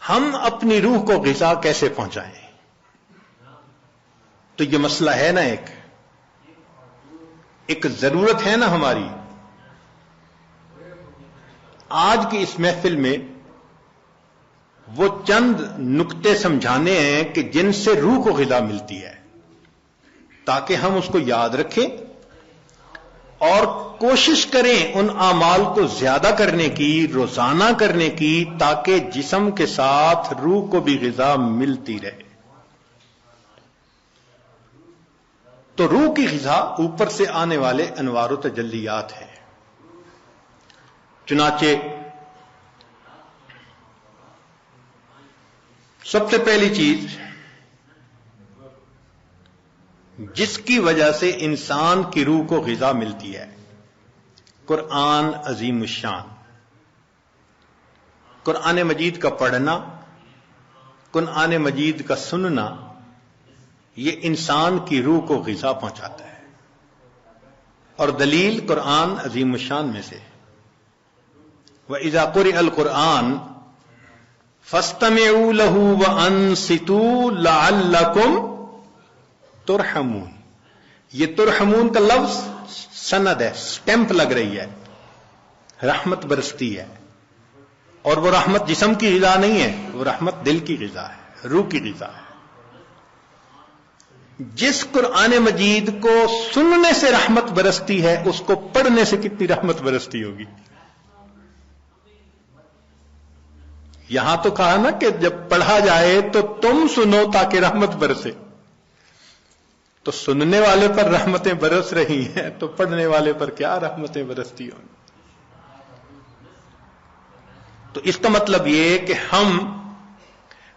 ہم اپنی روح کو غذا کیسے پہنچائیں؟ تو یہ مسئلہ ہے نا، ایک ضرورت ہے نا ہماری. آج کی اس محفل میں وہ چند نکتے سمجھانے ہیں کہ جن سے روح کو غذا ملتی ہے، تاکہ ہم اس کو یاد رکھیں اور کوشش کریں ان اعمال کو زیادہ کرنے کی، روزانہ کرنے کی، تاکہ جسم کے ساتھ روح کو بھی غذا ملتی رہے. تو روح کی غذا اوپر سے آنے والے انوار و تجلیات ہیں. چنانچہ سب سے پہلی چیز جس کی وجہ سے انسان کی روح کو غذا ملتی ہے، قرآن عظیم الشان. قرآن مجید کا پڑھنا، قرآن مجید کا سننا، یہ انسان کی روح کو غذا پہنچاتا ہے. اور دلیل قرآن عظیم الشان میں سے وَإِذَا قُرِئَ الْقُرْآنُ فَاسْتَمِعُوا لَهُ وَأَنصِتُوا لَعَلَّكُمْ ترحمون. یہ ترحمون کا لفظ سند ہے، سٹیمپ لگ رہی ہے، رحمت برستی ہے. اور وہ رحمت جسم کی غذا نہیں ہے، وہ رحمت دل کی غذا ہے، روح کی غذا ہے. جس قرآن مجید کو سننے سے رحمت برستی ہے، اس کو پڑھنے سے کتنی رحمت برستی ہوگی. یہاں تو کہا نا کہ جب پڑھا جائے تو تم سنو تاکہ رحمت برسے. تو سننے والے پر رحمتیں برس رہی ہیں تو پڑھنے والے پر کیا رحمتیں برستی ہوں. تو اس کا مطلب یہ کہ ہم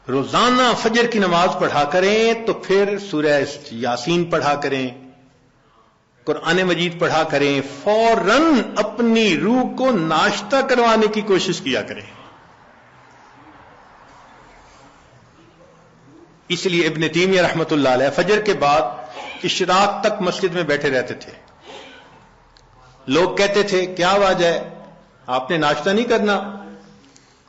روزانہ فجر کی نماز پڑھا کریں، تو پھر سورہ یاسین پڑھا کریں، قرآن مجید پڑھا کریں، فوراً اپنی روح کو ناشتہ کروانے کی کوشش کیا کریں. اس لیے ابن تیمیہ رحمۃ اللہ علیہ فجر کے بعد اشراق تک مسجد میں بیٹھے رہتے تھے. لوگ کہتے تھے کیا وجہ ہے، آپ نے ناشتہ نہیں کرنا؟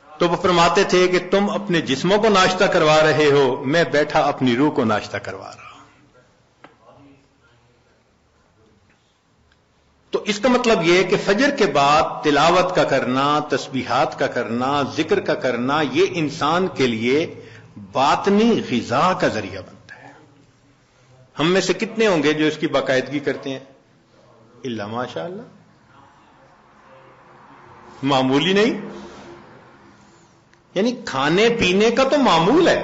تو وہ فرماتے تھے کہ تم اپنے جسموں کو ناشتہ کروا رہے ہو، میں بیٹھا اپنی روح کو ناشتہ کروا رہا ہوں. تو اس کا مطلب یہ کہ فجر کے بعد تلاوت کا کرنا، تسبیحات کا کرنا، ذکر کا کرنا، یہ انسان کے لیے باطنی غذا کا ذریعہ بنتا ہے. ہم میں سے کتنے ہوں گے جو اس کی باقاعدگی کرتے ہیں؟ الا ماشاء اللہ، معمولی نہیں. یعنی کھانے پینے کا تو معمول ہے،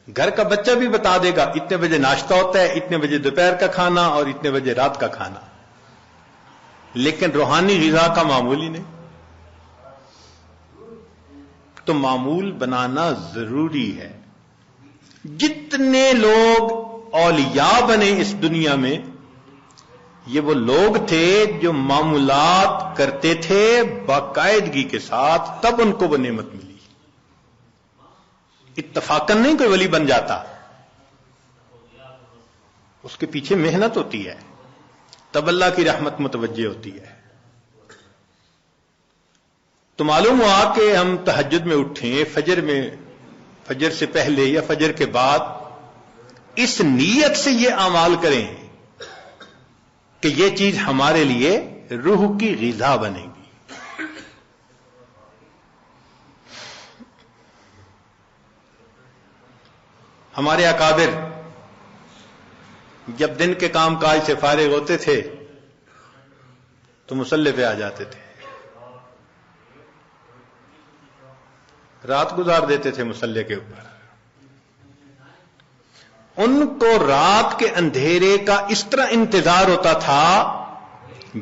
گھر کا بچہ بھی بتا دے گا اتنے بجے ناشتہ ہوتا ہے، اتنے بجے دوپہر کا کھانا اور اتنے بجے رات کا کھانا. لیکن روحانی غذا کا معمول ہی نہیں. تو معمول بنانا ضروری ہے. جتنے لوگ اولیاء بنے اس دنیا میں، یہ وہ لوگ تھے جو معمولات کرتے تھے باقاعدگی کے ساتھ، تب ان کو وہ نعمت ملی. اتفاقاً نہیں کوئی ولی بن جاتا، اس کے پیچھے محنت ہوتی ہے، تب اللہ کی رحمت متوجہ ہوتی ہے. تو معلوم ہوا کہ ہم تہجد میں اٹھیں، فجر سے پہلے یا فجر کے بعد اس نیت سے یہ اعمال کریں کہ یہ چیز ہمارے لیے روح کی غذا بنے گی. ہمارے اکابر جب دن کے کام کاج سے فارغ ہوتے تھے تو مصلی پہ آ جاتے تھے، رات گزار دیتے تھے مصلی کے اوپر. ان کو رات کے اندھیرے کا اس طرح انتظار ہوتا تھا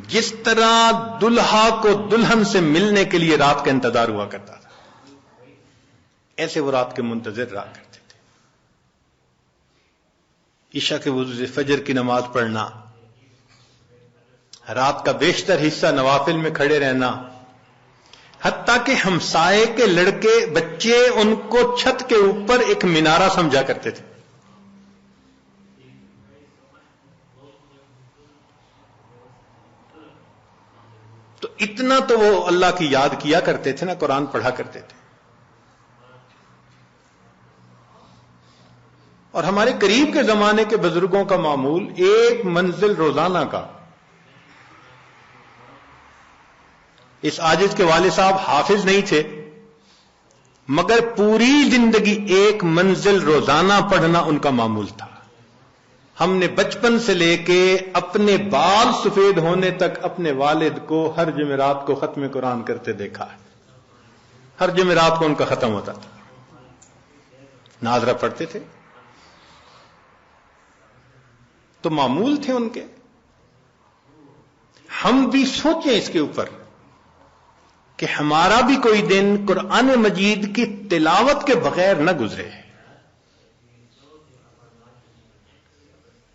جس طرح دلہا کو دلہن سے ملنے کے لیے رات کا انتظار ہوا کرتا تھا. ایسے وہ رات کے منتظر رہا کرتے تھے. عشاء کے وضو سے فجر کی نماز پڑھنا، رات کا بیشتر حصہ نوافل میں کھڑے رہنا، حتیٰ کہ ہمسائے کے لڑکے بچے ان کو چھت کے اوپر ایک مینارہ سمجھا کرتے تھے. تو اتنا تو وہ اللہ کی یاد کیا کرتے تھے نا، قرآن پڑھا کرتے تھے. اور ہمارے قریب کے زمانے کے بزرگوں کا معمول ایک منزل روزانہ کا. اس عاجز کے والد صاحب حافظ نہیں تھے، مگر پوری زندگی ایک منزل روزانہ پڑھنا ان کا معمول تھا. ہم نے بچپن سے لے کے اپنے بال سفید ہونے تک اپنے والد کو ہر جمعرات کو ختم قرآن کرتے دیکھا ہے. ہر جمعرات کو ان کا ختم ہوتا تھا. ناظرہ پڑھتے تھے تو معمول تھے ان کے. ہم بھی سوچیں اس کے اوپر کہ ہمارا بھی کوئی دن قرآن مجید کی تلاوت کے بغیر نہ گزرے.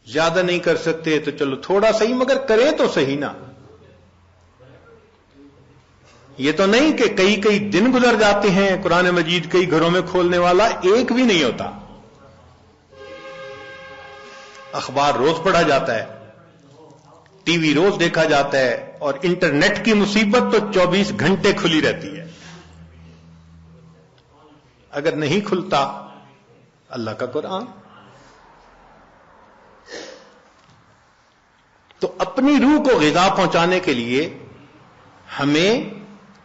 زیادہ نہیں کر سکتے تو چلو تھوڑا صحیح، مگر کریں تو صحیح نا. یہ تو نہیں کہ کئی دن گزر جاتے ہیں قرآن مجید کئی گھروں میں کھولنے والا ایک بھی نہیں ہوتا. اخبار روز پڑھا جاتا ہے، ٹی وی روز دیکھا جاتا ہے، اور انٹرنیٹ کی مصیبت تو 24 گھنٹے کھلی رہتی ہے. اگر نہیں کھلتا اللہ کا قرآن تو اپنی روح کو غذا پہنچانے کے لیے ہمیں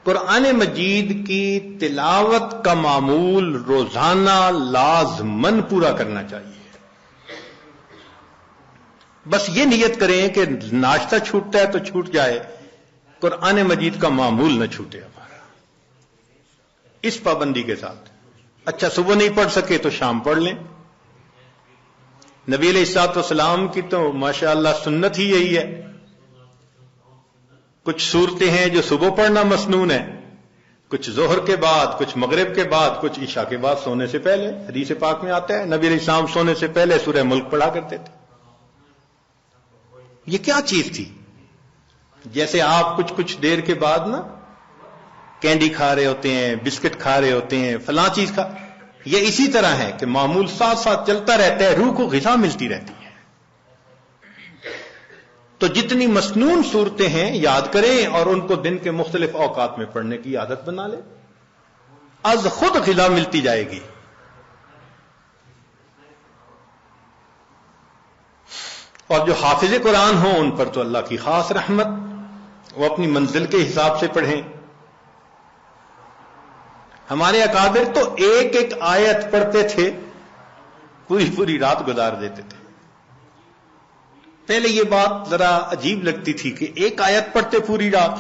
قرآن مجید کی تلاوت کا معمول روزانہ لازماً پورا کرنا چاہیے. بس یہ نیت کریں کہ ناشتہ چھوٹتا ہے تو چھوٹ جائے، قرآن مجید کا معمول نہ چھوٹے ہمارا. اس پابندی کے ساتھ اچھا صبح نہیں پڑھ سکے تو شام پڑھ لیں. نبی علیہ الصلوۃ والسلام کی تو ماشاءاللہ سنت ہی یہی ہے. کچھ صورتیں ہیں جو صبح پڑھنا مسنون ہے، کچھ ظہر کے بعد، کچھ مغرب کے بعد، کچھ عشاء کے بعد سونے سے پہلے. حدیث پاک میں آتا ہے نبی علیہ السلام سونے سے پہلے سورہ ملک پڑھا کرتے تھے. یہ کیا چیز تھی؟ جیسے آپ کچھ دیر کے بعد نا کینڈی کھا رہے ہوتے ہیں، بسکٹ کھا رہے ہوتے ہیں، فلاں چیز کھا، یہ اسی طرح ہے کہ معمول ساتھ ساتھ چلتا رہتا ہے، روح کو غذا ملتی رہتی ہے. تو جتنی مسنون صورتیں ہیں یاد کریں اور ان کو دن کے مختلف اوقات میں پڑھنے کی عادت بنا لیں، از خود غذا ملتی جائے گی. اور جو حافظ قرآن ہوں ان پر تو اللہ کی خاص رحمت، وہ اپنی منزل کے حساب سے پڑھیں. ہمارے اکابر تو ایک آیت پڑھتے تھے، پوری رات گزار دیتے تھے. پہلے یہ بات ذرا عجیب لگتی تھی کہ ایک آیت پڑھتے پوری رات.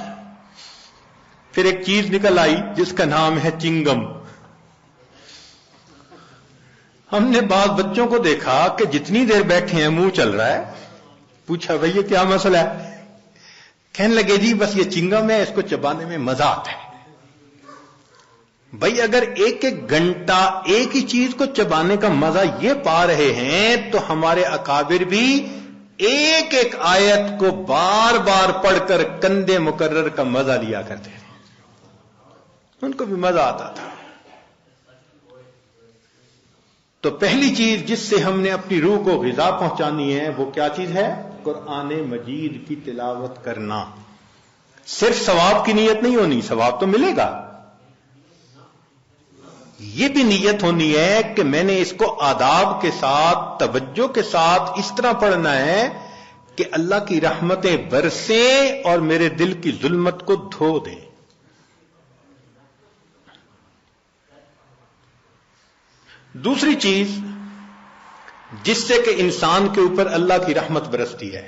پھر ایک چیز نکل آئی جس کا نام ہے چنگم. ہم نے بعض بچوں کو دیکھا کہ جتنی دیر بیٹھے ہیں منہ چل رہا ہے. پوچھا بھئی یہ کیا مسئلہ ہے؟ کہنے لگے جی بس یہ چنگم ہے، اس کو چبانے میں مزہ آتا ہے. بھئی اگر ایک گھنٹہ ایک ہی چیز کو چبانے کا مزہ یہ پا رہے ہیں تو ہمارے اکابر بھی ایک آیت کو بار بار پڑھ کر کندے مکرر کا مزہ لیا کرتے تھے. ان کو بھی مزہ آتا تھا. تو پہلی چیز جس سے ہم نے اپنی روح کو غذا پہنچانی ہے وہ کیا چیز ہے؟ قرآن مجید کی تلاوت کرنا. صرف ثواب کی نیت نہیں ہونی، ثواب تو ملے گا، یہ بھی نیت ہونی ہے کہ میں نے اس کو آداب کے ساتھ، توجہ کے ساتھ اس طرح پڑھنا ہے کہ اللہ کی رحمتیں برسیں اور میرے دل کی ظلمت کو دھو دیں. دوسری چیز جس سے کہ انسان کے اوپر اللہ کی رحمت برستی ہے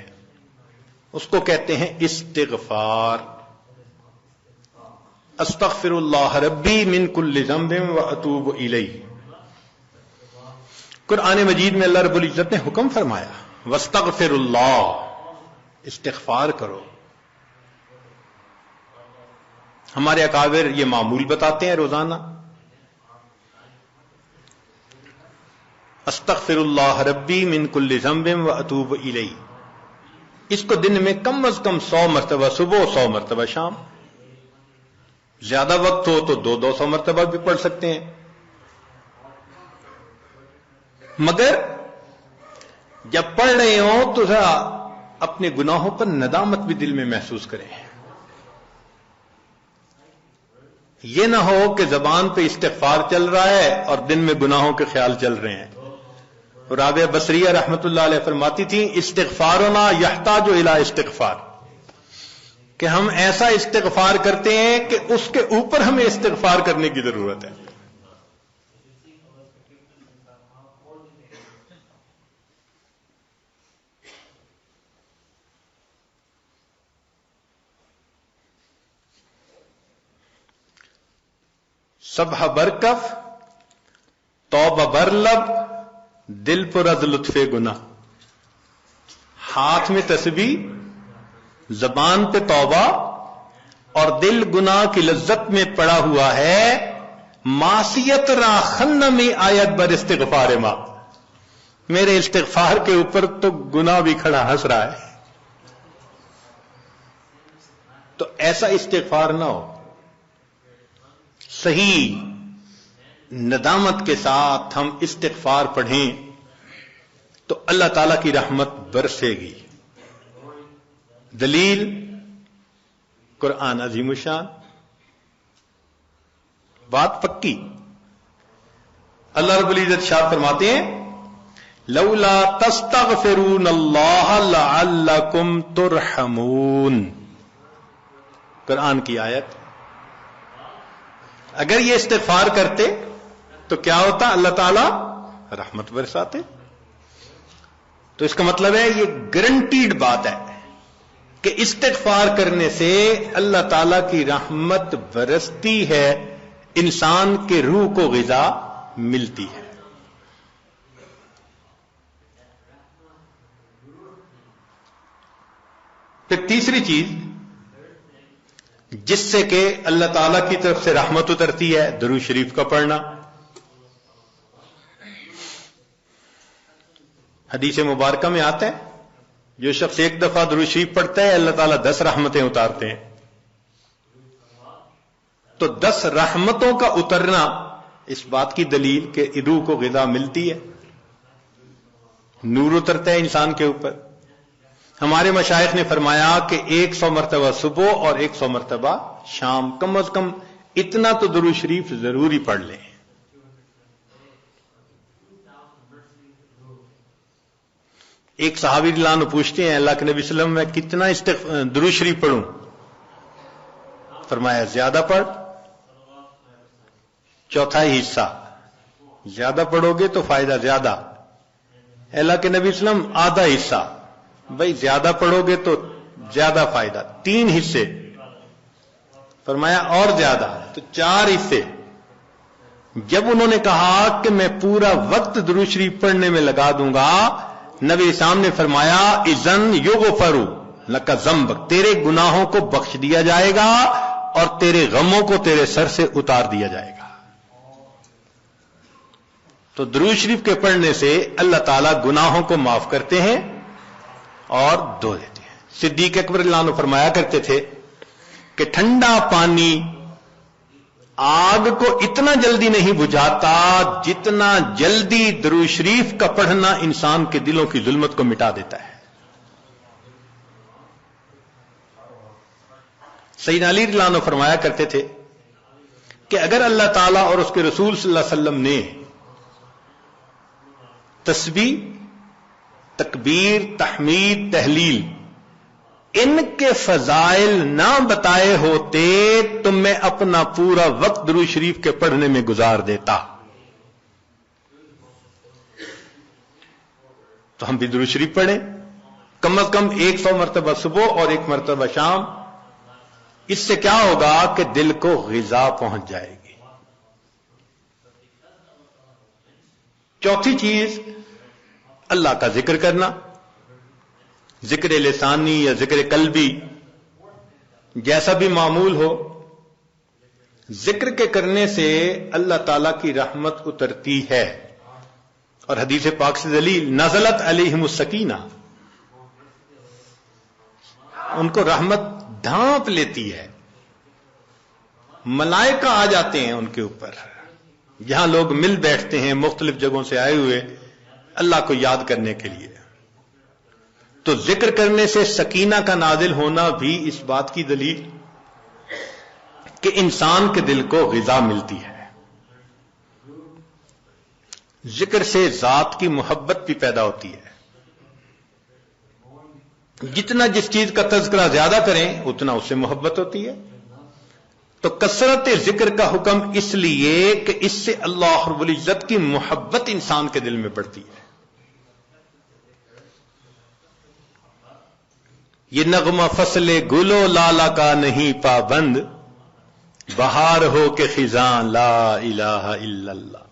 اس کو کہتے ہیں استغفار. استغفر اللہ ربی من کل ذنب واتوب الیہ. قرآن مجید میں اللہ رب العزت نے حکم فرمایا واستغفر اللہ، استغفار کرو. ہمارے اکابر یہ معمول بتاتے ہیں روزانہ، استغفر اللہ ربی من کل ذنب واتوب الیہ. اس کو دن میں کم از کم 100 مرتبہ صبح، 100 مرتبہ شام. زیادہ وقت ہو تو 200 مرتبہ بھی پڑھ سکتے ہیں. مگر جب پڑھ رہے ہوں تو ذرا اپنے گناہوں پر ندامت بھی دل میں محسوس کریں. یہ نہ ہو کہ زبان پہ استغفار چل رہا ہے اور دن میں گناہوں کے خیال چل رہے ہیں. رابعہ بصریہ رحمت اللہ علیہ فرماتی تھیں استغفارنا یحتاج الی استغفار، کہ ہم ایسا استغفار کرتے ہیں کہ اس کے اوپر ہمیں استغفار کرنے کی ضرورت ہے. سبح برکف توبہ برلب دل پر از لطف گناہ. ہاتھ میں تسبیح، زبان پہ توبہ اور دل گناہ کی لذت میں پڑا ہوا ہے. معصیت را خن میں آیت بر استغفار ما، میرے استغفار کے اوپر تو گناہ بھی کھڑا ہنس رہا ہے. تو ایسا استغفار نہ ہو. صحیح ندامت کے ساتھ ہم استغفار پڑھیں تو اللہ تعالی کی رحمت برسے گی. دلیل قرآن عظیم الشان، بات پکی. اللہ رب العزت شاد فرماتے ہیں لولا تستغفرون اللہ لعلکم ترحمون. قرآن کی آیت. اگر یہ استغفار کرتے تو کیا ہوتا؟ اللہ تعالی رحمت برساتے. تو اس کا مطلب ہے یہ گارنٹیڈ بات ہے کہ استغفار کرنے سے اللہ تعالی کی رحمت برستی ہے، انسان کے روح کو غذا ملتی ہے. پھر تیسری چیز جس سے کہ اللہ تعالی کی طرف سے رحمت اترتی ہے، درود شریف کا پڑھنا. حدیث مبارکہ میں آتا ہے جو شخص ایک دفعہ درود شریف پڑھتا ہے اللہ تعالیٰ 10 رحمتیں اتارتے ہیں. تو 10 رحمتوں کا اترنا اس بات کی دلیل کہ روح کو غذا ملتی ہے، نور اترتا ہے انسان کے اوپر. ہمارے مشائخ نے فرمایا کہ 100 مرتبہ صبح اور 100 مرتبہ شام، کم از کم اتنا تو درود شریف ضروری پڑھ لیں. ایک صحابی رضی اللہ عنہ پوچھتے ہیں اللہ کے نبی صلی اللہ علیہ وسلم میں کتنا درود شریف پڑھوں؟ فرمایا زیادہ پڑھ، چوتھائی حصہ. زیادہ پڑھو گے تو فائدہ زیادہ. اللہ کے نبی صلی اللہ علیہ وسلم آدھا حصہ. بھائی زیادہ پڑھو گے تو زیادہ فائدہ. 3 حصے. فرمایا اور زیادہ، تو 4 حصے. جب انہوں نے کہا کہ میں پورا وقت درود شریف پڑھنے میں لگا دوں گا، نبی اسلام نے فرمایا اذن یغفر لک ذنبک، تیرے گناہوں کو بخش دیا جائے گا اور تیرے غموں کو تیرے سر سے اتار دیا جائے گا. تو درود شریف کے پڑھنے سے اللہ تعالیٰ گناہوں کو معاف کرتے ہیں اور دھو دیتے ہیں. صدیق اکبر رضی اللہ عنہ فرمایا کرتے تھے کہ ٹھنڈا پانی آگ کو اتنا جلدی نہیں بجھاتا جتنا جلدی درود شریف کا پڑھنا انسان کے دلوں کی ظلمت کو مٹا دیتا ہے. سیدنا علی رضی اللہ عنہ فرمایا کرتے تھے کہ اگر اللہ تعالیٰ اور اس کے رسول صلی اللہ علیہ وسلم نے تسبیح، تکبیر، تحمید، تحلیل ان کے فضائل نہ بتائے ہوتے تو میں اپنا پورا وقت درود شریف کے پڑھنے میں گزار دیتا. تو ہم بھی درود شریف پڑھیں کم از کم 100 مرتبہ صبح اور 1 مرتبہ شام. اس سے کیا ہوگا کہ دل کو غذا پہنچ جائے گی. چوتھی چیز اللہ کا ذکر کرنا، ذکر لسانی یا ذکر قلبی جیسا بھی معمول ہو. ذکر کے کرنے سے اللہ تعالی کی رحمت اترتی ہے. اور حدیث پاک سے دلیل نزلت علیہم السکینہ، ان کو رحمت ڈھانپ لیتی ہے. ملائکہ آ جاتے ہیں ان کے اوپر. یہاں لوگ مل بیٹھتے ہیں مختلف جگہوں سے آئے ہوئے اللہ کو یاد کرنے کے لیے. تو ذکر کرنے سے سکینہ کا نازل ہونا بھی اس بات کی دلیل کہ انسان کے دل کو غذا ملتی ہے. ذکر سے ذات کی محبت بھی پیدا ہوتی ہے. جتنا جس چیز کا تذکرہ زیادہ کریں اتنا اس سے محبت ہوتی ہے. تو کثرت ذکر کا حکم اس لیے کہ اس سے اللہ رب العزت کی محبت انسان کے دل میں بڑھتی ہے. یہ نغمہ فصل گل و لالا کا نہیں پابند، بہار ہو کے خزاں لا الہ الا اللہ.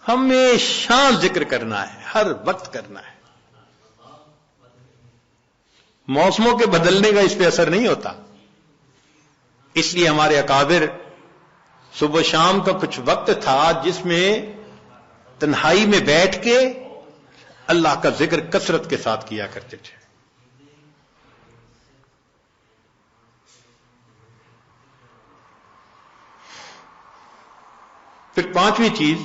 ہمیشہ ذکر کرنا ہے، ہر وقت کرنا ہے. موسموں کے بدلنے کا اس پہ اثر نہیں ہوتا. اس لیے ہمارے اکابر صبح شام کا کچھ وقت تھا جس میں تنہائی میں بیٹھ کے اللہ کا ذکر کثرت کے ساتھ کیا کرتے تھے. پھر پانچویں چیز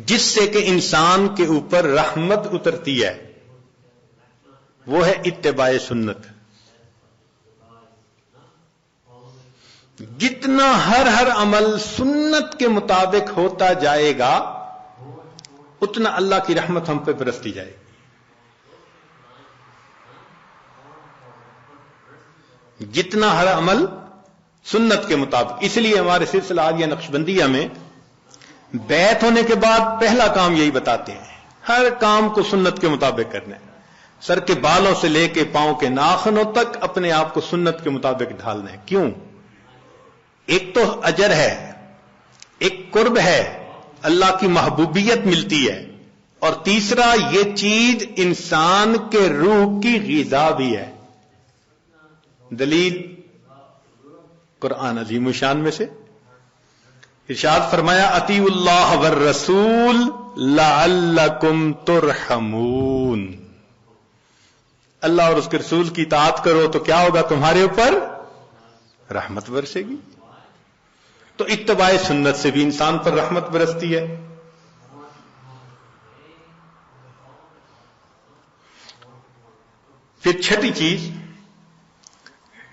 جس سے کہ انسان کے اوپر رحمت اترتی ہے وہ ہے اتباع سنت. جتنا ہر عمل سنت کے مطابق ہوتا جائے گا اتنا اللہ کی رحمت ہم پہ برستی جائے گی. جتنا ہر عمل سنت کے مطابق. اس لیے ہمارے سلسلہ عالیہ نقشبندیہ میں بیعت ہونے کے بعد پہلا کام یہی بتاتے ہیں، ہر کام کو سنت کے مطابق کرنا ہے. سر کے بالوں سے لے کے پاؤں کے ناخنوں تک اپنے آپ کو سنت کے مطابق ڈھالنا ہے. کیوں؟ ایک تو اجر ہے، ایک قرب ہے، اللہ کی محبوبیت ملتی ہے، اور تیسرا یہ چیز انسان کے روح کی غذا بھی ہے. دلیل قرآن عظیم الشان میں سے ارشاد فرمایا اطیعوا اللہ والرسول لعلکم ترحمون. اللہ اور اس کے رسول کی اطاعت کرو تو کیا ہوگا؟ تمہارے اوپر رحمت برسے گی. تو اتباع سنت سے بھی انسان پر رحمت برستی ہے. پھر چھٹی چیز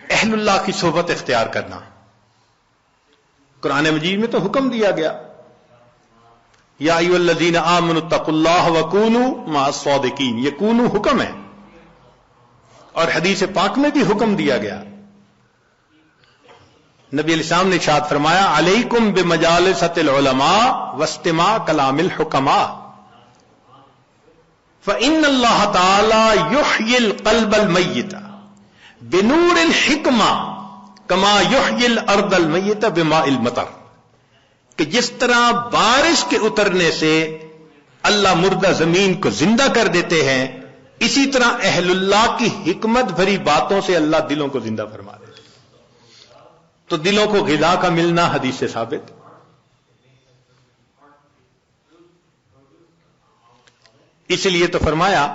اہل اللہ کی صحبت اختیار کرنا. قرآن مجید میں تو حکم دیا گیا یا ایھا الذین آمنوا اتقوا اللہ وکونوا مع الصادقین. یہ کونوا حکم ہے، اور حدیث پاک میں بھی حکم دیا گیا. نبی علیہ السلام نے ارشاد فرمایا علیکم بمجالسۃ العلماء واستماع کلام الحکماء فإن اللہ تعالی یحیی القلب المیت بنور الحکمہ کما یحیی الارض المیت بماء المطر. کہ جس طرح بارش کے اترنے سے اللہ مردہ زمین کو زندہ کر دیتے ہیں، اسی طرح اہل اللہ کی حکمت بھری باتوں سے اللہ دلوں کو زندہ فرما دیتے ہیں. تو دلوں کو غذا کا ملنا حدیث سے ثابت. اس لیے تو فرمایا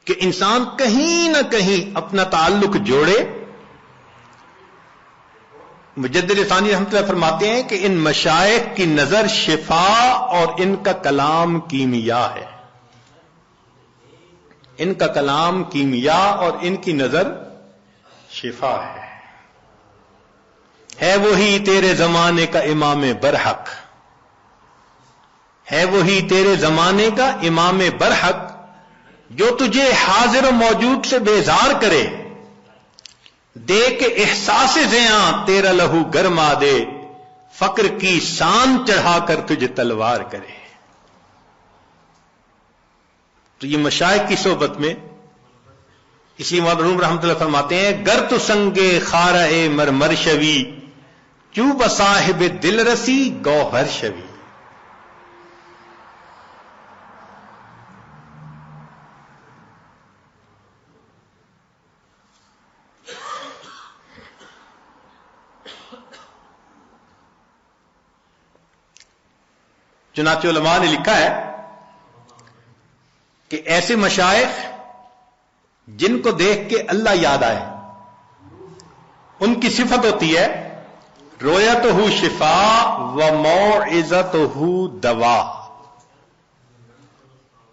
کہ انسان کہیں نہ کہیں اپنا تعلق جوڑے. مجدد ثانی رحمۃ اللہ فرماتے ہیں کہ ان مشائخ کی نظر شفا اور ان کا کلام کیمیا ہے. ان کا کلام کیمیا اور ان کی نظر شفا ہے. ہے وہی تیرے زمانے کا امام برحق، ہے وہی تیرے زمانے کا امام برحق جو تجھے حاضر و موجود سے بیزار کرے، دے کے احساس زیاں تیرا لہو گرما دے، فقر کی شان چڑھا کر تجھے تلوار کرے. تو یہ مشائخ کی صحبت میں اسی معلوم رحمت اللہ فرماتے ہیں گر تو سنگے خارہ مرمر شوی چوب صاحب دل رسی گوہر شوی. چنانچہ علماء نے لکھا ہے کہ ایسے مشائخ جن کو دیکھ کے اللہ یاد آئے ان کی صفت ہوتی ہے رویتہ شفا و موعظتہ دوا.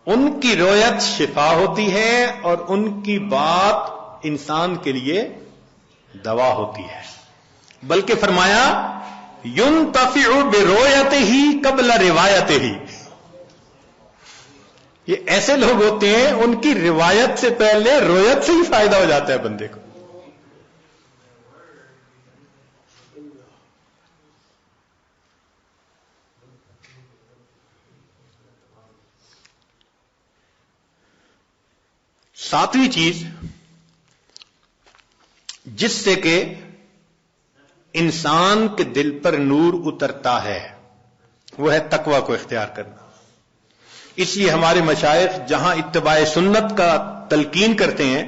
ان کی رویت شفا ہوتی ہے اور ان کی بات انسان کے لیے دوا ہوتی ہے. بلکہ فرمایا ينتفع برؤيته قبل روايته. یہ ایسے لوگ ہوتے ہیں ان کی روایت سے پہلے رویت سے ہی فائدہ ہو جاتا ہے بندے کو. ساتویں چیز جس سے کہ انسان کے دل پر نور اترتا ہے وہ ہے تقوی کو اختیار کرنا. اس لیے ہمارے مشائخ جہاں اتباع سنت کا تلقین کرتے ہیں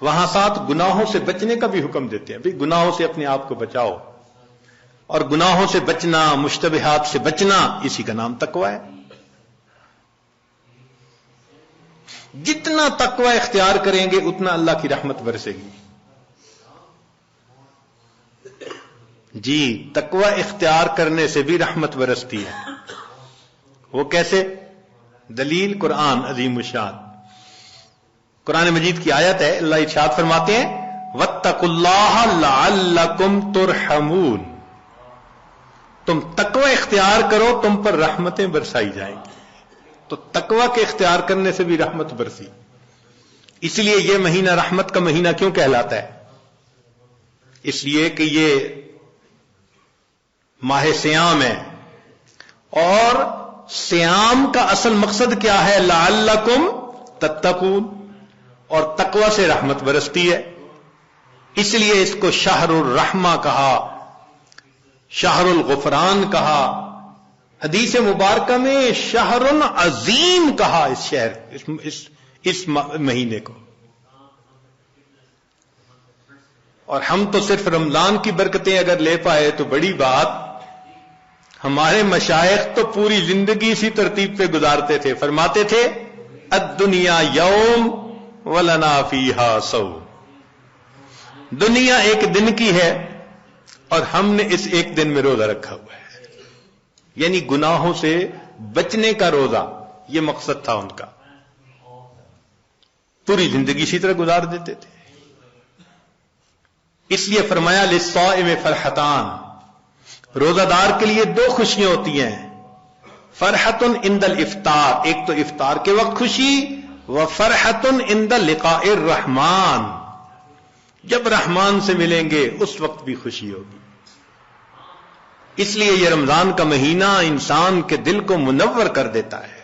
وہاں ساتھ گناہوں سے بچنے کا بھی حکم دیتے ہیں. بھئی گناہوں سے اپنے آپ کو بچاؤ, اور گناہوں سے بچنا, مشتبہات سے بچنا, اسی کا نام تقوی ہے. جتنا تقوی اختیار کریں گے اتنا اللہ کی رحمت برسے گی. جی, تقوی اختیار کرنے سے بھی رحمت برستی ہے. وہ کیسے؟ دلیل قرآن عظیم الشان. قرآن مجید کی آیت ہے, اللہ ارشاد فرماتے ہیں واتقوا اللہ لعلکم ترحمون. تم تقوی اختیار کرو تم پر رحمتیں برسائی جائیں گی. تو تقوی کے اختیار کرنے سے بھی رحمت برسی. اس لیے یہ مہینہ رحمت کا مہینہ کیوں کہلاتا ہے؟ اس لیے کہ یہ ماہ سیام ہے, اور سیام کا اصل مقصد کیا ہے؟ لعلکم تتقون, اور تقوی سے رحمت برستی ہے. اس لیے اس کو شہر الرحمہ کہا, شہر الغفران کہا, حدیث مبارکہ میں شہر عظیم کہا اس شہر اس مہینے کو. اور ہم تو صرف رمضان کی برکتیں اگر لے پائے تو بڑی بات. ہمارے مشائخ تو پوری زندگی اسی ترتیب پہ گزارتے تھے. فرماتے تھے الدنیا یوم ولنا فیہا صوم. دنیا ایک دن کی ہے اور ہم نے اس ایک دن میں روزہ رکھا ہوا ہے. یعنی گناہوں سے بچنے کا روزہ, یہ مقصد تھا ان کا. پوری زندگی اسی طرح گزار دیتے تھے. اس لیے فرمایا للصائم فرحتان, روزہ دار کے لیے دو خوشیاں ہوتی ہیں. فرحت عند الافطار, ایک تو افطار کے وقت خوشی, وفرحت عند لقاء الرحمن, جب رحمان سے ملیں گے اس وقت بھی خوشی ہوگی. اس لیے یہ رمضان کا مہینہ انسان کے دل کو منور کر دیتا ہے.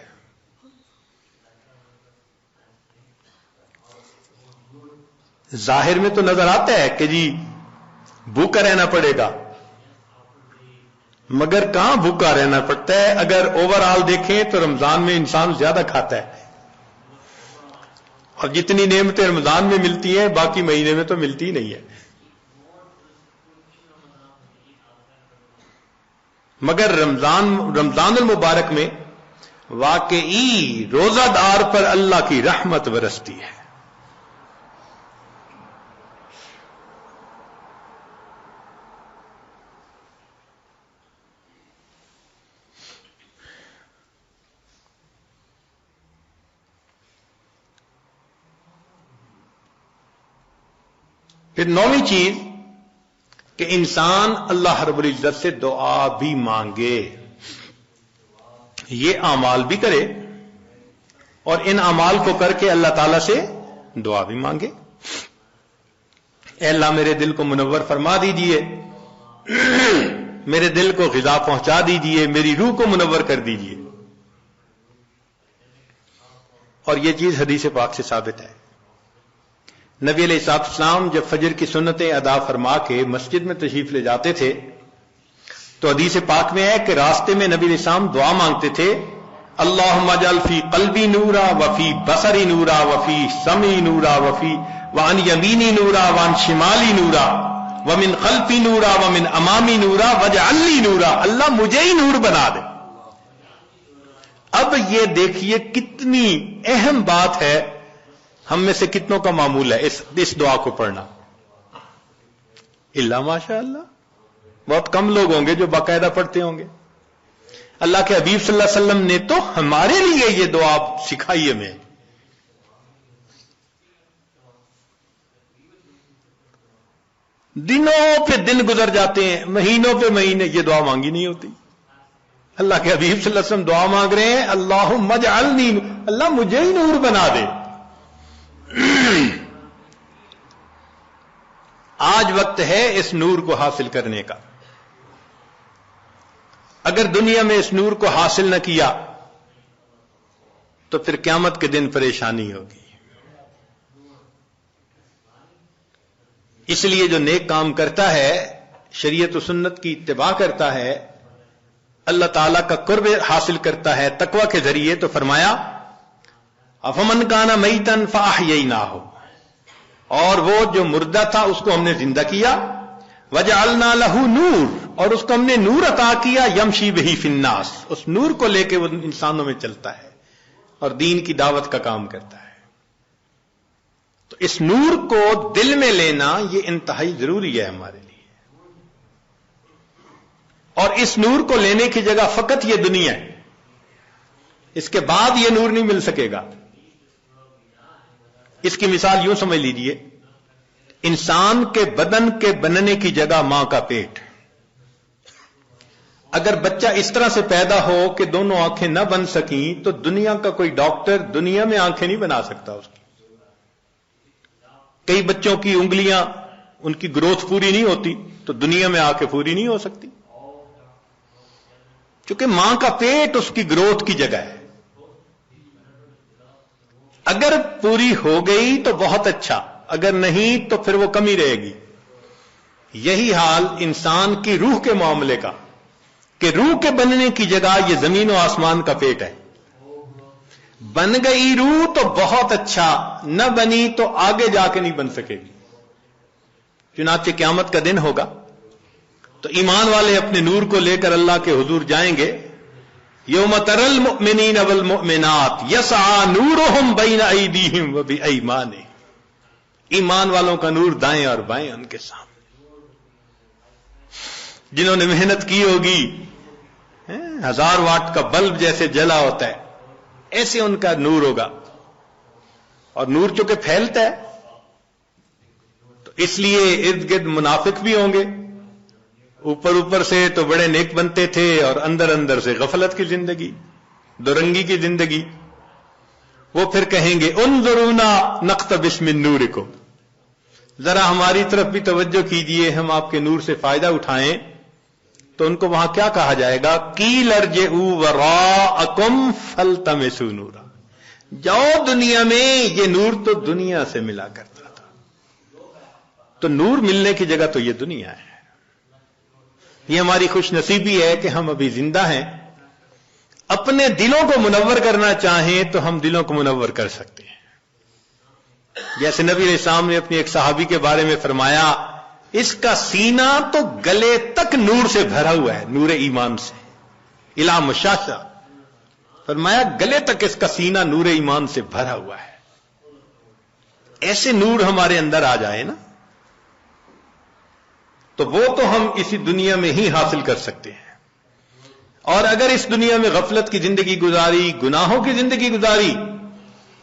ظاہر میں تو نظر آتا ہے کہ جی بھوکا رہنا پڑے گا, مگر کہاں بھوکا رہنا پڑتا ہے. اگر اوور آل دیکھیں تو رمضان میں انسان زیادہ کھاتا ہے, اور جتنی نعمتیں رمضان میں ملتی ہیں باقی مہینے میں تو ملتی ہی نہیں ہے. مگر رمضان المبارک میں واقعی روزہ دار پر اللہ کی رحمت برستی ہے. پھر نویں چیز کہ انسان اللہ رب العزت سے دعا بھی مانگے. یہ اعمال بھی کرے اور ان اعمال کو کر کے اللہ تعالی سے دعا بھی مانگے. اے اللہ میرے دل کو منور فرما دیجئے, میرے دل کو غذا پہنچا دیجئے, میری روح کو منور کر دیجئے. اور یہ چیز حدیث پاک سے ثابت ہے. نبی علیہ السلام جب فجر کی سنتیں ادا فرما کے مسجد میں تشریف لے جاتے تھے تو حدیث پاک میں ہے کہ راستے میں نبی علیہ السلام دعا مانگتے تھے, اللہم اجعل فی قلبی نورا وفی بصری نورا وفی سمعی نورا وفی وعن یمینی نورا وعن شمالی نورا ومن خلفی نورا ومن امامی نورا واجعل لی نورا. اللہ مجھے ہی نور بنا دے. اب یہ دیکھیے کتنی اہم بات ہے. ہم میں سے کتنوں کا معمول ہے اس دعا کو پڑھنا؟ اللہ ماشاء اللہ بہت کم لوگ ہوں گے جو باقاعدہ پڑھتے ہوں گے. اللہ کے حبیب صلی اللہ علیہ وسلم نے تو ہمارے لیے یہ دعا سکھائی ہمیں. دنوں پہ دن گزر جاتے ہیں، مہینوں پہ مہینے، یہ دعا مانگی نہیں ہوتی. اللہ کے حبیب صلی اللہ علیہ وسلم دعا مانگ رہے ہیں، اللہم اجعلنی، اللہ مجھے ہی نور بنا دے. آج وقت ہے اس نور کو حاصل کرنے کا. اگر دنیا میں اس نور کو حاصل نہ کیا تو پھر قیامت کے دن پریشانی ہوگی. اس لیے جو نیک کام کرتا ہے، شریعت و سنت کی اتباع کرتا ہے، اللہ تعالیٰ کا قرب حاصل کرتا ہے تقوی کے ذریعے، تو فرمایا افمن کان میتن فاحییناہ، اور وہ جو مردہ تھا اس کو ہم نے زندہ کیا، وجعلنا لہ نور، اور اس کو ہم نے نور عطا کیا، یمشی بہ فی الناس، اس نور کو لے کے وہ انسانوں میں چلتا ہے اور دین کی دعوت کا کام کرتا ہے. تو اس نور کو دل میں لینا یہ انتہائی ضروری ہے ہمارے لیے. اور اس نور کو لینے کی جگہ فقط یہ دنیا ہے، اس کے بعد یہ نور نہیں مل سکے گا. اس کی مثال یوں سمجھ لیجئے، انسان کے بدن کے بننے کی جگہ ماں کا پیٹ. اگر بچہ اس طرح سے پیدا ہو کہ دونوں آنکھیں نہ بن سکیں تو دنیا کا کوئی ڈاکٹر دنیا میں آنکھیں نہیں بنا سکتا اس کی. کئی بچوں کی انگلیاں، ان کی گروتھ پوری نہیں ہوتی تو دنیا میں آ کے پوری نہیں ہو سکتی، کیونکہ ماں کا پیٹ اس کی گروتھ کی جگہ ہے. اگر پوری ہو گئی تو بہت اچھا، اگر نہیں تو پھر وہ کمی رہے گی. یہی حال انسان کی روح کے معاملے کا، کہ روح کے بننے کی جگہ یہ زمین و آسمان کا پیٹ ہے. بن گئی روح تو بہت اچھا، نہ بنی تو آگے جا کے نہیں بن سکے گی. چنانچہ قیامت کا دن ہوگا تو ایمان والے اپنے نور کو لے کر اللہ کے حضور جائیں گے. یوم تری المؤمنین والمؤمنات یسعی نورہم بین ایدیہم وبایمانہم، ایمان والوں کا نور دائیں اور بائیں ان کے سامنے. جنہوں نے محنت کی ہوگی، 1000 واٹ کا بلب جیسے جلا ہوتا ہے ایسے ان کا نور ہوگا. اور نور چونکہ پھیلتا ہے تو اس لیے ارد گرد منافق بھی ہوں گے. اوپر سے تو بڑے نیک بنتے تھے اور اندر سے غفلت کی زندگی، دورنگی کی زندگی. وہ پھر کہیں گے انظرونا نقتبس من نورکم، ذرا ہماری طرف بھی توجہ کیجئے، ہم آپ کے نور سے فائدہ اٹھائیں. تو ان کو وہاں کیا کہا جائے گا؟ قیل ارجعوا وراءکم فالتمسوا نورا، جاؤ دنیا میں، یہ نور تو دنیا سے ملا کرتا تھا. تو نور ملنے کی جگہ تو یہ دنیا ہے. یہ ہماری خوش نصیبی ہے کہ ہم ابھی زندہ ہیں. اپنے دلوں کو منور کرنا چاہیں تو ہم دلوں کو منور کر سکتے ہیں. جیسے نبی علیہ السلام نے اپنی ایک صحابی کے بارے میں فرمایا، اس کا سینہ تو گلے تک نور سے بھرا ہوا ہے، نور ایمان سے. الا مشاشا، فرمایا گلے تک اس کا سینہ نور ایمان سے بھرا ہوا ہے. ایسے نور ہمارے اندر آ جائے نا تو وہ تو ہم اسی دنیا میں ہی حاصل کر سکتے ہیں. اور اگر اس دنیا میں غفلت کی زندگی گزاری، گناہوں کی زندگی گزاری،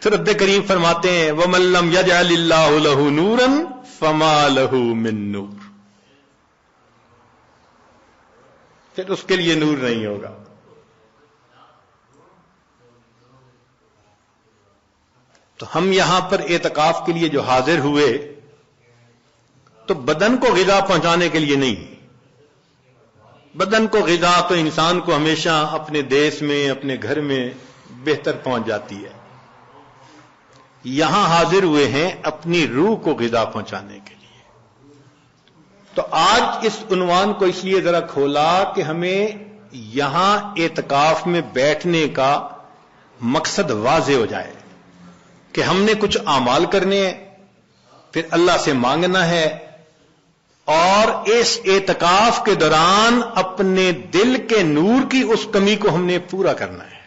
تو رب کریم فرماتے ہیں وَمَن لَّمْ يَجْعَلِ اللَّهُ لَهُ نُورًا فَمَا لَهُ مِن نُور، پھر اس کے لیے نور نہیں ہوگا. تو ہم یہاں پر اعتکاف کے لیے جو حاضر ہوئے تو بدن کو غذا پہنچانے کے لیے نہیں. بدن کو غذا تو انسان کو ہمیشہ اپنے دیش میں، اپنے گھر میں بہتر پہنچ جاتی ہے. یہاں حاضر ہوئے ہیں اپنی روح کو غذا پہنچانے کے لیے. تو آج اس عنوان کو اس لیے ذرا کھولا کہ ہمیں یہاں اعتکاف میں بیٹھنے کا مقصد واضح ہو جائے کہ ہم نے کچھ اعمال کرنے ہیں، پھر اللہ سے مانگنا ہے، اور اس اعتکاف کے دوران اپنے دل کے نور کی اس کمی کو ہم نے پورا کرنا ہے.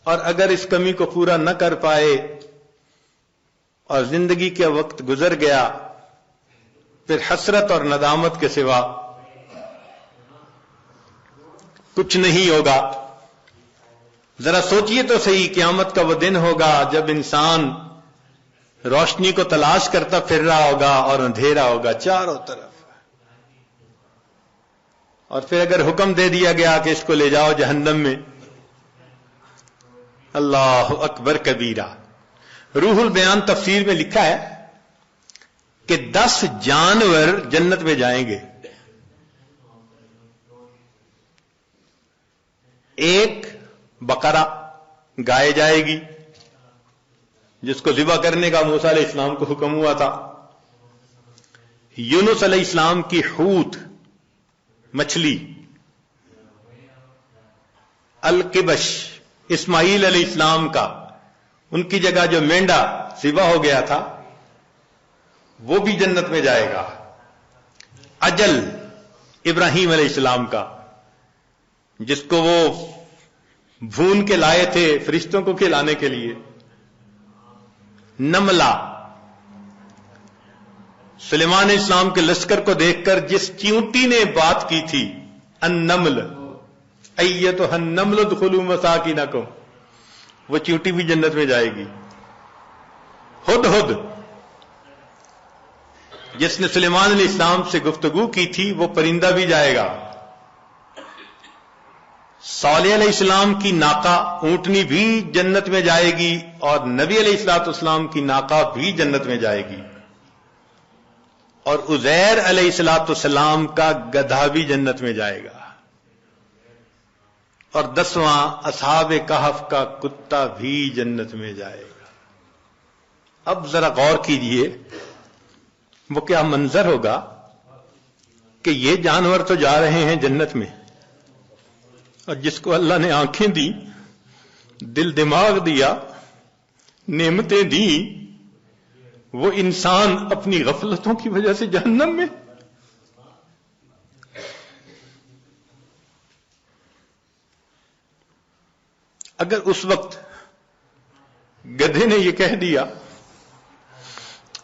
اور اگر اس کمی کو پورا نہ کر پائے اور زندگی کے وقت گزر گیا، پھر حسرت اور ندامت کے سوا کچھ نہیں ہوگا. ذرا سوچئے تو صحیح، قیامت کا وہ دن ہوگا جب انسان روشنی کو تلاش کرتا پھر رہا ہوگا اور اندھیرا ہوگا چاروں طرف. اور پھر اگر حکم دے دیا گیا کہ اس کو لے جاؤ جہنم میں، اللہ اکبر کبیرہ. روح البیان تفسیر میں لکھا ہے کہ 10 جانور جنت میں جائیں گے. ایک بقرہ گائے جائے گی جس کو ذبح کرنے کا موسیٰ علیہ السلام کو حکم ہوا تھا. یونس علیہ السلام کی حوت مچھلی، القبش اسماعیل علیہ السلام کا، ان کی جگہ جو مینڈا ذبح ہو گیا تھا وہ بھی جنت میں جائے گا. اجل ابراہیم علیہ السلام کا، جس کو وہ بھون کے لائے تھے فرشتوں کو کھلانے کے لیے. نملہ سلیمان علیہ السلام کے لشکر کو دیکھ کر جس چیونٹی نے بات کی تھی، النمل ایتھا النمل ادخلوا مساکنکم، وہ چیونٹی بھی جنت میں جائے گی. ہدہد جس نے سلیمان علیہ السلام سے گفتگو کی تھی وہ پرندہ بھی جائے گا. صالح علیہ السلام کی ناقہ اونٹنی بھی جنت میں جائے گی، اور نبی علیہ الصلوۃ والسلام کی ناقہ بھی جنت میں جائے گی. اور عزیر علیہ الصلوۃ والسلام کا گدھا بھی جنت میں جائے گا. اور 10واں اصحاب کہف کا کتا بھی جنت میں جائے گا. اب ذرا غور کیجئے وہ کیا منظر ہوگا کہ یہ جانور تو جا رہے ہیں جنت میں، اور جس کو اللہ نے آنکھیں دی، دل دماغ دیا، نعمتیں دی، وہ انسان اپنی غفلتوں کی وجہ سے جہنم میں. اگر اس وقت گدھے نے یہ کہہ دیا،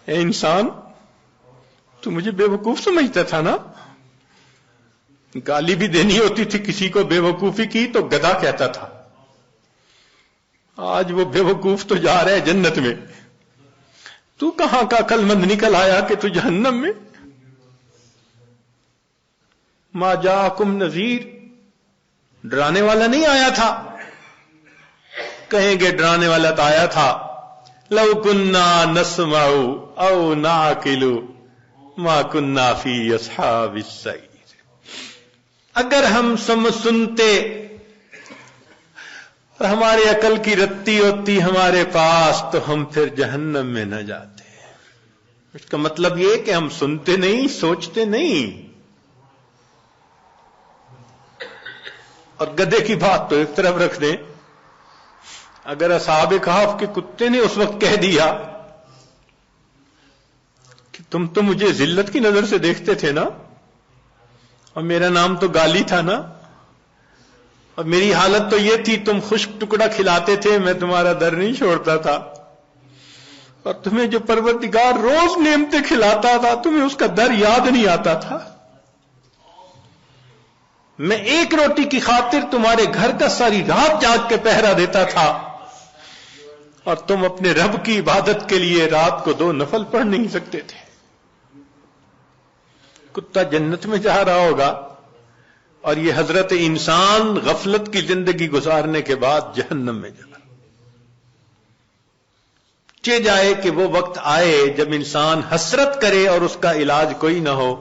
اے انسان تو مجھے بے وقوف سمجھتا تھا نا، گالی بھی دینی ہوتی تھی کسی کو بے وقوفی کی تو گدھا کہتا تھا، آج وہ بے وقوف تو جا رہا ہے جنت میں، تو کہاں کا عقل مند نکل آیا کہ تو جہنم میں. ما جاءکم نذیر، ڈرانے والا نہیں آیا تھا. کہیں گے ڈرانے والا تو آیا تھا، لو کننا نسمع او نعقل ما کننا فی اصحاب السعیر. اگر ہم سنتے اور ہماری عقل کی رتی ہوتی ہمارے پاس تو ہم پھر جہنم میں نہ جاتے. اس کا مطلب یہ کہ ہم سنتے نہیں، سوچتے نہیں. اور گدھے کی بات تو ایک طرف رکھ دیں، اگر اصحاب کہف کے کتے نے اس وقت کہہ دیا کہ تم تو مجھے ذلت کی نظر سے دیکھتے تھے نا، اور میرا نام تو گالی تھا نا، اور میری حالت تو یہ تھی تم خشک ٹکڑا کھلاتے تھے، میں تمہارا در نہیں چھوڑتا تھا، اور تمہیں جو پروردگار روز نعمتیں کھلاتا تھا تمہیں اس کا در یاد نہیں آتا تھا. میں ایک روٹی کی خاطر تمہارے گھر کا ساری رات جاگ کے پہرا دیتا تھا، اور تم اپنے رب کی عبادت کے لیے رات کو 2 نفل پڑھ نہیں سکتے تھے. کتا جنت میں جا رہا ہوگا، اور یہ حضرت انسان غفلت کی زندگی گزارنے کے بعد جہنم میں جا. چہ جائے کہ وہ وقت آئے جب انسان حسرت کرے اور اس کا علاج کوئی نہ ہو.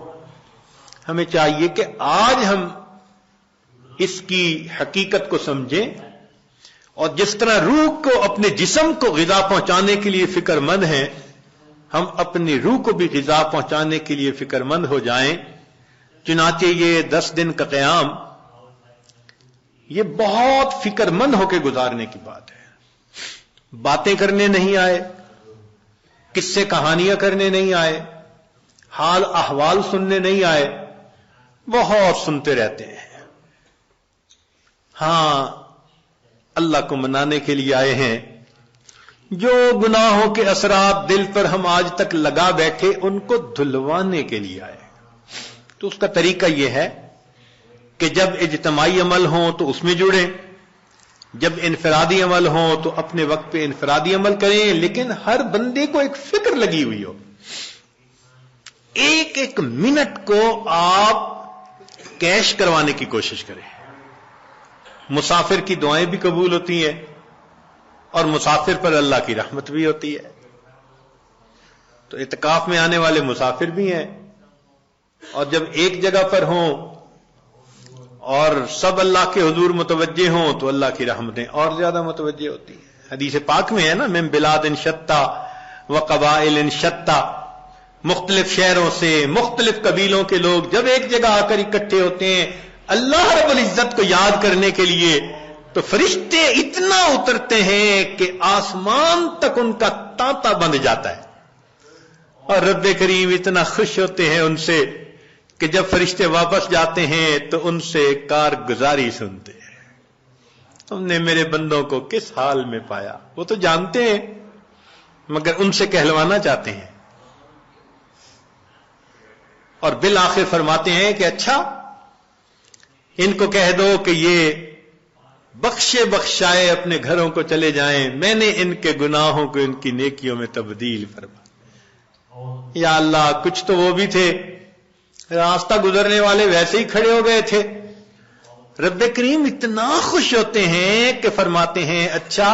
ہمیں چاہیے کہ آج ہم اس کی حقیقت کو سمجھیں، اور جس طرح روح کو اپنے جسم کو غذا پہنچانے کے لیے فکر مند ہیں، ہم اپنی روح کو بھی غذا پہنچانے کے لیے فکر مند ہو جائیں. چنانچہ یہ 10 دن کا قیام یہ بہت فکر مند ہو کے گزارنے کی بات ہے. باتیں کرنے نہیں آئے، قصے کہانیاں کرنے نہیں آئے، حال احوال سننے نہیں آئے، بہت سنتے رہتے ہیں. ہاں اللہ کو منانے کے لیے آئے ہیں. جو گناہوں کے اثرات دل پر ہم آج تک لگا بیٹھے ان کو دھلوانے کے لیے آئے. تو اس کا طریقہ یہ ہے کہ جب اجتماعی عمل ہوں تو اس میں جڑیں، جب انفرادی عمل ہو تو اپنے وقت پہ انفرادی عمل کریں، لیکن ہر بندے کو ایک فکر لگی ہوئی ہو، ایک ایک منٹ کو آپ کیش کروانے کی کوشش کریں۔ مسافر کی دعائیں بھی قبول ہوتی ہیں اور مسافر پر اللہ کی رحمت بھی ہوتی ہے۔ تو اعتکاف میں آنے والے مسافر بھی ہیں، اور جب ایک جگہ پر ہوں اور سب اللہ کے حضور متوجہ ہوں تو اللہ کی رحمتیں اور زیادہ متوجہ ہوتی ہیں۔ حدیث پاک میں ہے نا، من بلاد شتّا و قبائل شتّا، مختلف شہروں سے مختلف قبیلوں کے لوگ جب ایک جگہ آ کر اکٹھے ہوتے ہیں اللہ رب العزت کو یاد کرنے کے لیے، تو فرشتے اتنا اترتے ہیں کہ آسمان تک ان کا تانتا بند جاتا ہے، اور رب کریم اتنا خوش ہوتے ہیں ان سے کہ جب فرشتے واپس جاتے ہیں تو ان سے کارگزاری سنتے ہیں، تم نے میرے بندوں کو کس حال میں پایا۔ وہ تو جانتے ہیں مگر ان سے کہلوانا چاہتے ہیں، اور بالآخر فرماتے ہیں کہ اچھا ان کو کہہ دو کہ یہ بخشے بخشائے اپنے گھروں کو چلے جائیں، میں نے ان کے گناہوں کو ان کی نیکیوں میں تبدیل فرما۔ یا اللہ، کچھ تو وہ بھی تھے راستہ گزرنے والے ویسے ہی کھڑے ہو گئے تھے۔ رب کریم اتنا خوش ہوتے ہیں کہ فرماتے ہیں اچھا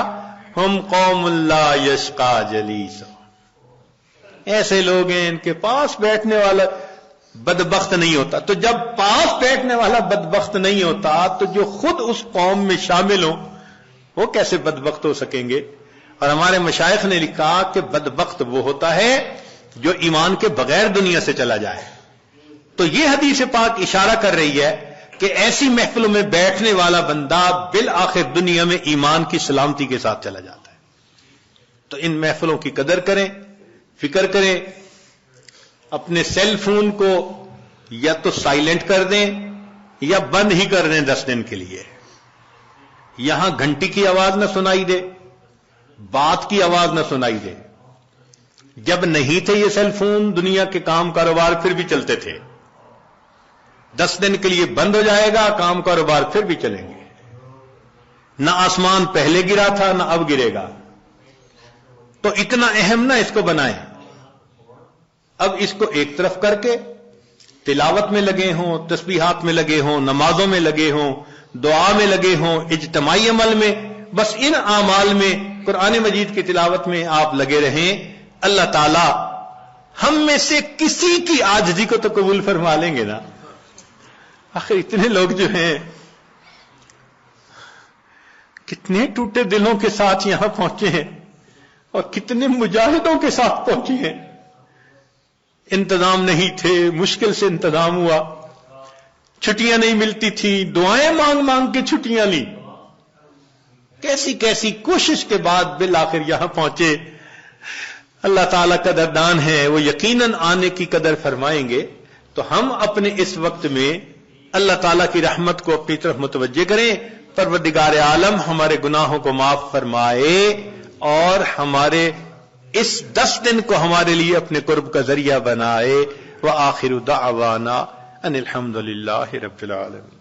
ہم قوم لا یشقا جلیس، ایسے لوگ ہیں ان کے پاس بیٹھنے والا بدبخت نہیں ہوتا۔ تو جب پاس بیٹھنے والا بدبخت نہیں ہوتا تو جو خود اس قوم میں شامل ہوں وہ کیسے بدبخت ہو سکیں گے؟ اور ہمارے مشائخ نے لکھا کہ بدبخت وہ ہوتا ہے جو ایمان کے بغیر دنیا سے چلا جائے۔ تو یہ حدیث پاک اشارہ کر رہی ہے کہ ایسی محفلوں میں بیٹھنے والا بندہ بالآخر دنیا میں ایمان کی سلامتی کے ساتھ چلا جاتا ہے۔ تو ان محفلوں کی قدر کریں، فکر کریں، اپنے سیل فون کو یا تو سائلنٹ کر دیں یا بند ہی کر دیں 10 دن کے لیے۔ یہاں گھنٹی کی آواز نہ سنائی دے، بات کی آواز نہ سنائی دے۔ جب نہیں تھے یہ سیل فون، دنیا کے کام کاروبار پھر بھی چلتے تھے۔ 10 دن کے لیے بند ہو جائے گا، کام کاروبار پھر بھی چلیں گے۔ نہ آسمان پہلے گرا تھا نہ اب گرے گا، تو اتنا اہم نہ اس کو بنائیں۔ اب اس کو ایک طرف کر کے تلاوت میں لگے ہوں، تسبیحات میں لگے ہوں، نمازوں میں لگے ہوں، دعا میں لگے ہوں، اجتماعی عمل میں، بس ان اعمال میں، قرآن مجید کی تلاوت میں آپ لگے رہیں۔ اللہ تعالی ہم میں سے کسی کی عاجزی کو تو قبول فرما لیں گے نا۔ آخر اتنے لوگ جو ہیں کتنے ٹوٹے دلوں کے ساتھ یہاں پہنچے ہیں اور کتنے مجاہدوں کے ساتھ پہنچے ہیں۔ انتظام نہیں تھے، مشکل سے انتظام ہوا، چھٹیاں نہیں ملتی تھی، دعائیں مانگ مانگ کے چھٹیاں لی، کیسی کیسی کوشش کے بعد بالآخر یہاں پہنچے۔ اللہ تعالیٰ قدردان ہے، وہ یقیناً آنے کی قدر فرمائیں گے۔ تو ہم اپنے اس وقت میں اللہ تعالیٰ کی رحمت کو اپنی طرف متوجہ کریں۔ پروردگار عالم ہمارے گناہوں کو معاف فرمائے اور ہمارے اس 10 دن کو ہمارے لیے اپنے قرب کا ذریعہ بنائے۔ وآخر دعوانا ان الحمد للہ رب العالمین۔